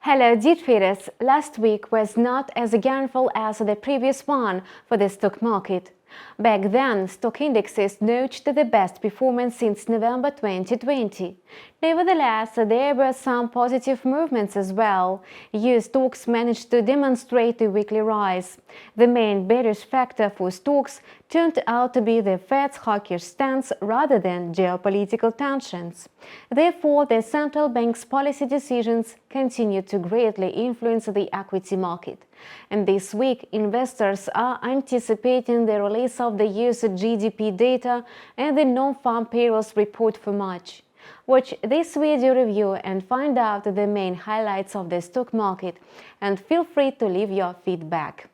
Hello, dear traders. Last week was not as eventful as the previous one for the stock market. Back then, stock indexes notched the best performance since November 2020. Nevertheless, there were some positive movements as well. US stocks managed to demonstrate a weekly rise. The main bearish factor for stocks turned out to be the Fed's hawkish stance rather than geopolitical tensions. Therefore, the central bank's policy decisions continue to greatly influence the equity market. And this week, investors are anticipating the release of the US GDP data and the non-farm payrolls report for March. Watch this video review and find out the main highlights of the stock market, and feel free to leave your feedback.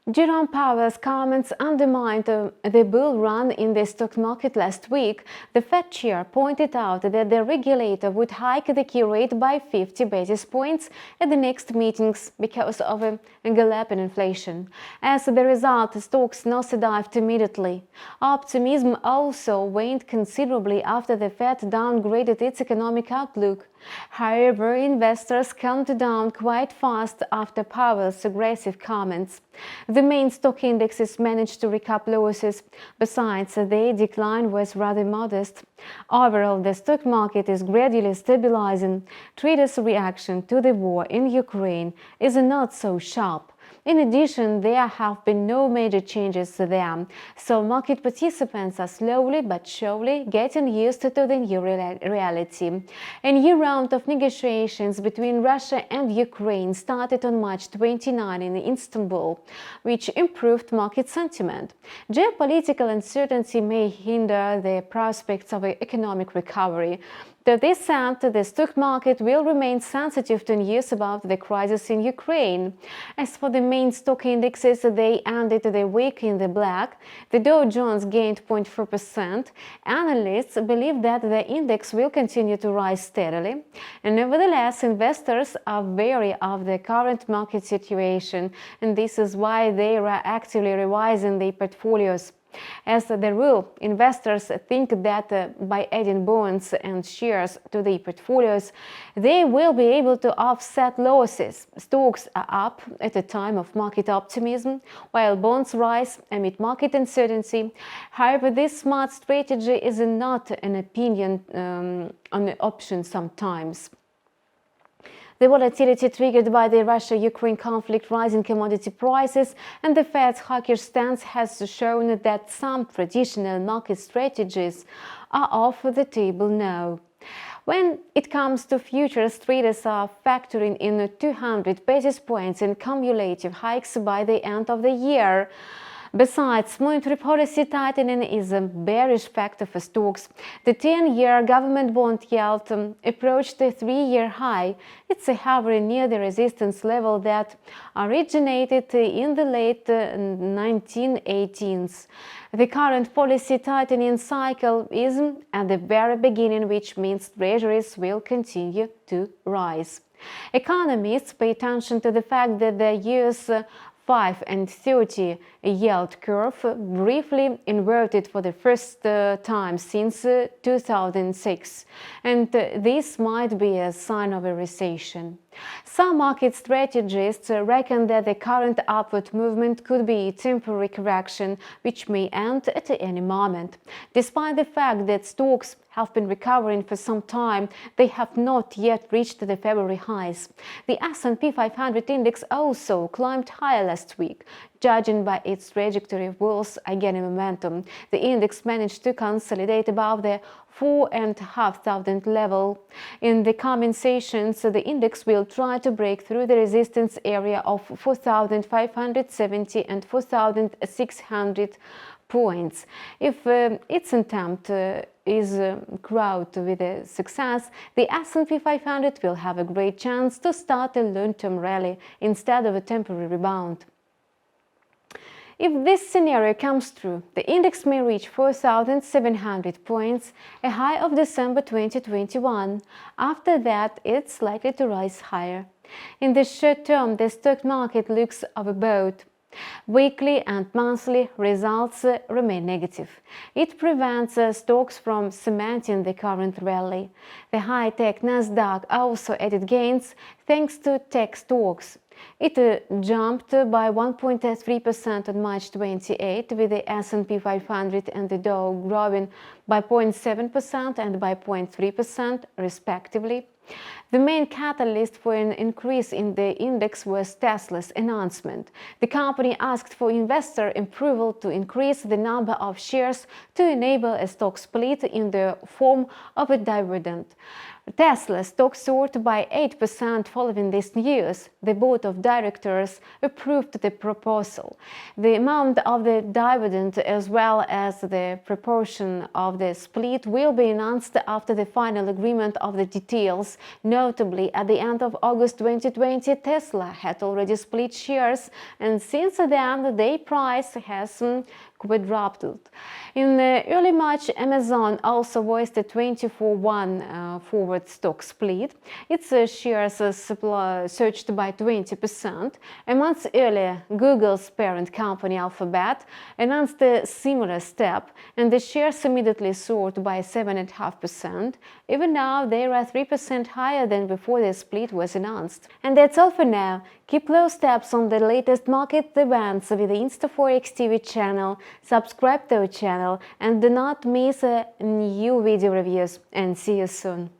Jerome Powell's comments undermined the bull run in the stock market last week. The Fed chair pointed out that the regulator would hike the key rate by 50 basis points at the next meetings because of a gallop in inflation. As a result, stocks nosedived immediately. Optimism also waned considerably after the Fed downgraded its economic outlook. However, investors calmed down quite fast after Powell's aggressive comments. The main stock indexes managed to recoup losses. Besides, their decline was rather modest. Overall, the stock market is gradually stabilizing. Traders' reaction to the war in Ukraine is not so sharp. In addition, there have been no major changes there, so market participants are slowly but surely getting used to the new reality. A new round of negotiations between Russia and Ukraine started on March 29 in Istanbul, which improved market sentiment. Geopolitical uncertainty may hinder the prospects of economic recovery. To this end, the stock market will remain sensitive to news about the crisis in Ukraine. As for the main stock indexes, they ended the week in the black. The Dow Jones gained 0.4%. Analysts believe that the index will continue to rise steadily. And nevertheless, investors are wary of the current market situation, and this is why they are actively revising their portfolios. As the rule, investors think that by adding bonds and shares to their portfolios, they will be able to offset losses. Stocks are up at a time of market optimism, while bonds rise amid market uncertainty. However, this smart strategy is not an opinion on the option sometimes. The volatility triggered by the Russia-Ukraine conflict, rising commodity prices, and the Fed's hawkish stance has shown that some traditional market strategies are off the table now. When it comes to futures, traders are factoring in 200 basis points in cumulative hikes by the end of the year. Besides, monetary policy tightening is a bearish factor for stocks. The 10-year government bond yield approached a 3-year high. It's hovering near the resistance level that originated in the late 1918s. The current policy tightening cycle is at the very beginning, which means treasuries will continue to rise. Economists pay attention to the fact that the US 5 and 30 yield curve briefly inverted for the first time since 2006, and this might be a sign of a recession. Some market strategists reckon that the current upward movement could be a temporary correction, which may end at any moment. Despite the fact that stocks have been recovering for some time, they have not yet reached the February highs. The S&P 500 index also climbed higher last week. Judging by its trajectory of bulls gaining momentum, the index managed to consolidate above the 4,500 level. In the coming sessions, the index will try to break through the resistance area of 4,570 and 4,600 points. If its attempt is crowned with a success, the S&P 500 will have a great chance to start a long-term rally instead of a temporary rebound. If this scenario comes true, the index may reach 4,700 points, a high of December 2021. After that, it's likely to rise higher. In the short term, the stock market looks overbought. Weekly and monthly results remain negative. It prevents stocks from cementing the current rally. The high-tech NASDAQ also added gains thanks to tech stocks. It jumped by 1.3% on March 28, with the S&P 500 and the Dow growing by 0.7% and by 0.3%, respectively. The main catalyst for an increase in the index was Tesla's announcement. The company asked for investor approval to increase the number of shares to enable a stock split in the form of a dividend. Tesla stock soared by 8% following this news. The board of directors approved the proposal. The amount of the dividend as well as the proportion of the split will be announced after the final agreement of the details. Notably, at the end of August 2020, Tesla had already split shares, and since then, their price has quadrupled. In early March, Amazon also voiced a 24-1 forward stock split. Its shares surged by 20%. A month earlier, Google's parent company Alphabet announced a similar step, and the shares immediately soared by 7.5%. Even now, they are 3% higher than before the split was announced. And that's all for now. Keep close tabs on the latest market events with the InstaForex TV channel, subscribe to our channel, and do not miss new video reviews. And see you soon.